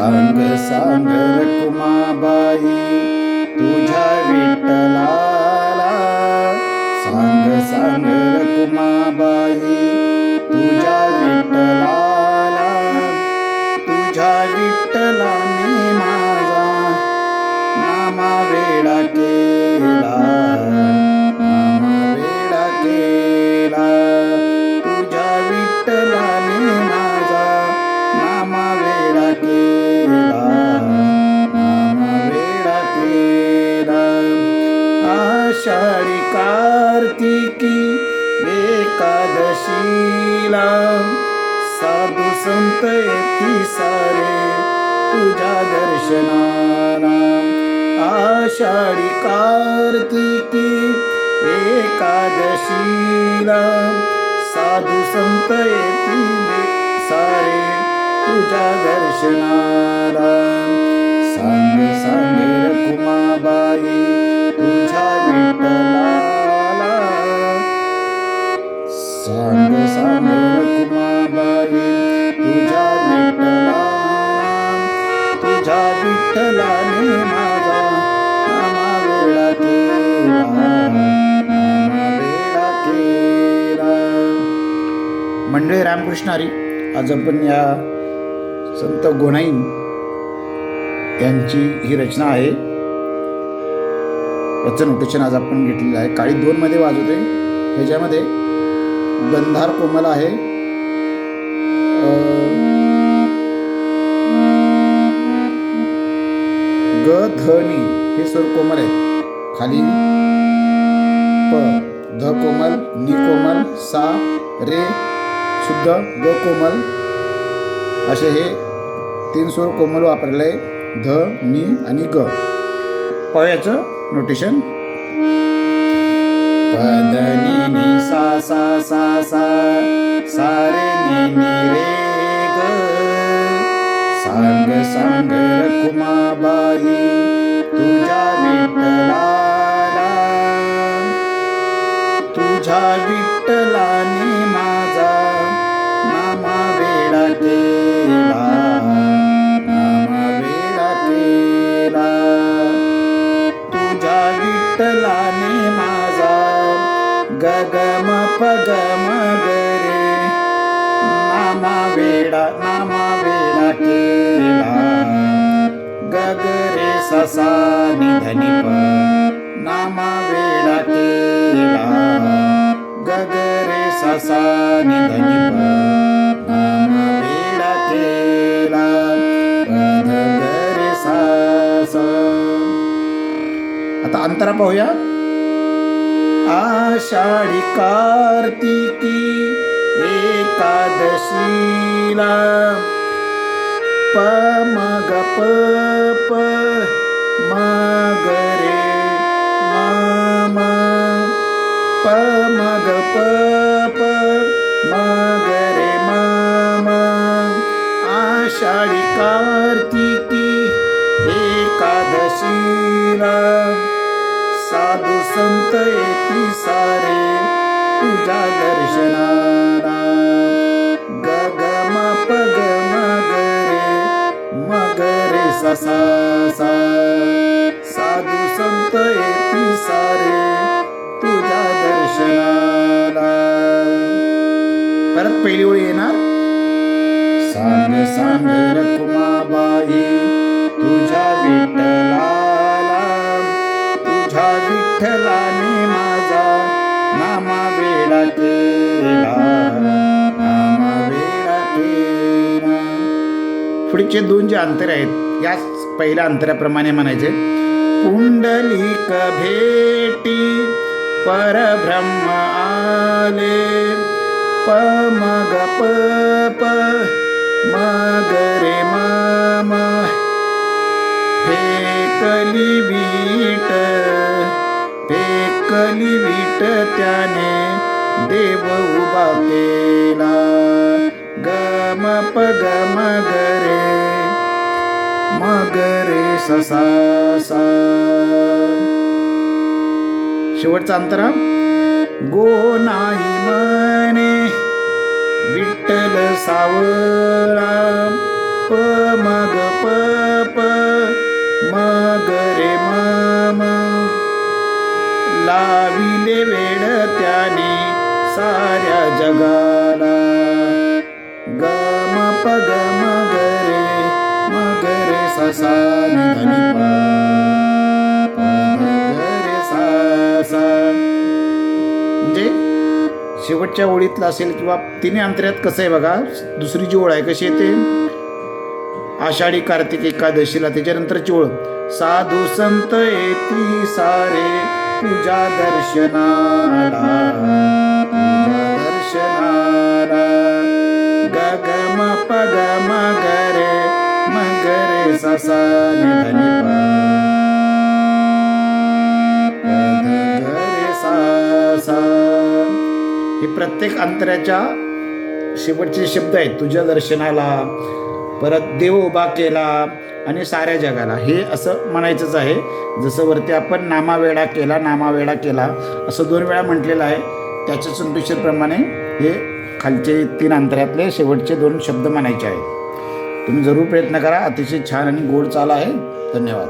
सांग सांग रखुमाबाई तुझ्या विठ्ठलाला, सांग सांग रखुमाबाई तुझ्या विठ्ठलाला, तुझ्या विठ्ठलाने माझा नामा वेडा केला, नामा वेडा केला, तुझ्या विठ्ठलाने माझा नामा वेडा केला, नामा वेडा केला. आषाढी कार्तिकी एकादशीला साधू संत येती सारे तुझ्या दर्शनाला. आषाढी कार्तिकी एकादशीला साधू संत येती सारे तुझ्या दर्शनाला. सांग सांग रखुमाबाई तुझ्या विठ्ठलाला, सांग सांग रखुमाबाई तुझ्या विठ्ठलाला, तुझ्या विठ्ठलाने माझा नामा वेडा केला, नामा वेडा केला. मंडळी रामकृष्ण हरी, आज आपण या संत गोणाईन यांची ही रचना आहे. याचं नोटेशन आज आपण घेतलेलं आहे. काळी 2 मध्ये वाजवते. ह्याच्यामध्ये गंधार कोमल आहे, ग ध नी हे स्वर कोमल आहेत. खाली प ध कोमल, नी कोमल, सा रे शुद्ध, ग कोमल, असे हे 3 स्वर कोमल वापरले, ध, नी आणि ग. पयाचं नोटेशन पद नी नी सा सा सा सा सा रे नी नी रे ग. सांग सांग रखुमाबाई तुझ्या विठ्ठलाला, तुझ्या विठ्ठलाने माझा नामा वेडा केला, नामा वेडा केला, तुझ्या विठ्ठलाने माझा गगम पगम गरे नामा वेडा केला. गगरे ससा निधनी प नामा वेडा केला, गगरे ससा निधनी प नामा वेडा केला, पध गरे सा सा. आता अंतरा पाहूया. आषाढी कार्तिकी एकादशीला प मग प प मग रे म प मग प प मग रे म. आषाढी कार्तिकी एकादशीला साधू संत येती सारे तुझ्या दर्शनाला. गगम पगम गरे मगरे ससा सा, साधू संत येती सारे तुझ्या दर्शनाला. परत पहिली ओळी येणार. सांग सांग रखुमाबाई तुझ्या विठ्ठलाला, तुझ्या विठ्ठलाने माझा नामा वेडा केला, नामा वेडा केला. पुढचे 2 जे अंतर आहेत याच पहिल्या अंतराप्रमाणे म्हणायचे. पुंडलिक भेटी परब्रह्म आले प मग प प मग रे म. फेकली वीट त्याने देव उभा केला. गम प गम गरे मगरे ससा सा. शेवटचा अंतरा. गो नाही म्हणे विठ्ठल सावळा प मग प लाविले वेड त्याने साऱ्या जगाला. ग म प ग म ग रे सा सा नि ध नि प ग रे सा सा. म्हणजे शेवटच्या ओळीतला असेल किंवा तिन्ही अंतऱ्यात कसं आहे बघा. दुसरी जी ओळ आहे कशी येते, आषाढी कार्तिक एकादशीला त्याच्यानंतरची ओळ, साधू संत येती सारे तुझ्या दर्शनाला, तुझ्या दर्शनाला. ग ग म प ग म ग रे सा सा नि ध नि प ग रे सा सा. हे प्रत्येक अंतऱ्याच्या शेवटचे शब्द आहेत. तुझ्या दर्शनाला, परत देव उभा केला आणि साऱ्या जगाला, हे असं म्हणायचंच आहे. जसं वरती आपण नामावेडा केला, नामावेडा केला असं 2 वेळा म्हटलेलं आहे. त्याच्या संतुष्टप्रमाणे हे खालचे 3 अंतऱ्यातले शेवटचे 2 शब्द म्हणायचे आहेत. तुम्ही जरूर प्रयत्न करा. अतिशय छान आणि गोड चाल आहे. धन्यवाद.